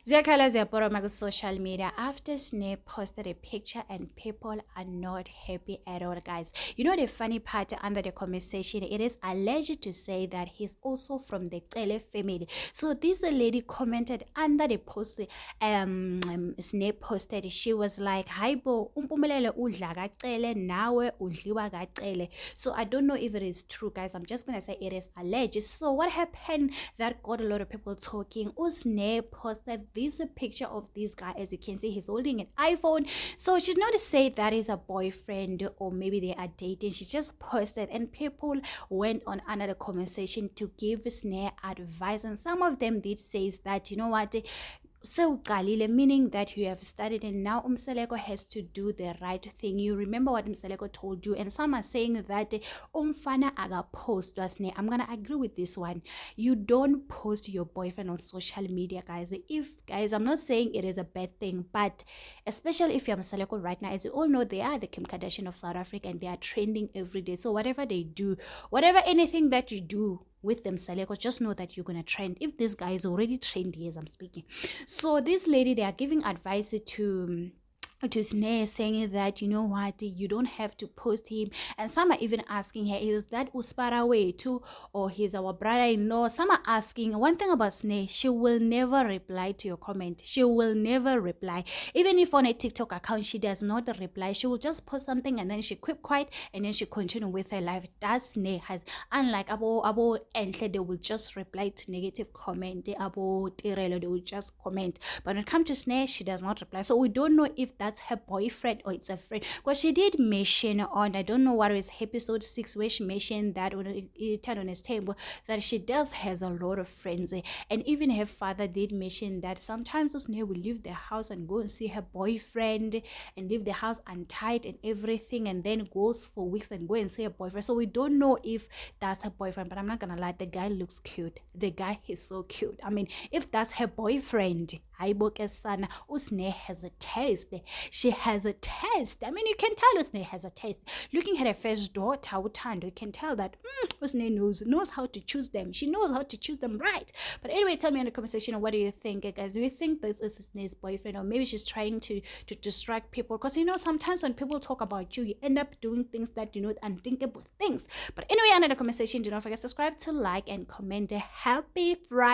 Ziyakhala ziyaporoma ku-social media after Snape posted a picture and people are not happy at all, guys. You know the funny part under the conversation, it is alleged to say that he's also from the Cele family. So this lady commented under the post Snape posted. She was like, "Hayibo, umpumelelo udla kaCele, nawe udliwa kaCele." So I don't know if it is true, guys. I'm just gonna say it is alleged. So what happened that got a lot of people talking? Snape posted this picture of this guy. As you can see, he's holding an iPhone. So she's not to say that is a boyfriend or maybe they are dating. She just posted and people went on another conversation to give Snape advice, and some of them did say that, you know what, so Galile, meaning that you have studied and now Msaleko has to do the right thing. You remember what Msaleko told you, and some are saying that umfana aga post wasne. I'm gonna agree with this one. You don't post your boyfriend on social media, guys. I'm not saying it is a bad thing, but especially if you're Msaleko right now, as you all know, they are the Kim Kardashian of South Africa and they are trending every day. So whatever they do, anything that you do with them, Saleko, just know that you're gonna trend. If this guy is already trendy as I'm speaking. So this lady, they are giving advice to Snare, saying that, you know what, you don't have to post him, and some are even asking her, is that Uspara way too, or he's our brother-in-law? Some are asking. One thing about Snare, she will never reply to your comment. She will never reply. Even if on a TikTok account she does not reply, she will just post something and then she keep quiet and then she continue with her life. That Snare has, unlike abo Enhle, they will just reply to negative comment. Abo Tirelo, they will just comment. But when it comes to Snare, she does not reply. So we don't know if that's her boyfriend or it's a friend, because she did mention on, I don't know what it was, episode 6, where she mentioned that when it turned on his table, that she has a lot of friends, and even her father did mention that sometimes Osne will leave the house and go and see her boyfriend and leave the house untied and everything, and then goes for weeks and go and see her boyfriend. So we don't know if that's her boyfriend, but I'm not gonna lie, the guy looks cute. The guy is so cute. I mean, if that's her boyfriend, Sana, Usne has a taste. She has a taste. I mean, you can tell Usne has a taste. Looking at her first daughter, Utando, you can tell that Usne knows how to choose them. She knows how to choose them right. But anyway, tell me in the comment section, what do you think, guys? Do you think this is Usne's boyfriend, or maybe she's trying to distract people? Because, you know, sometimes when people talk about you, you end up doing things that, you know, unthinkable things. But anyway, under the comment section, do not forget to subscribe, to like, and comment. Happy Friday.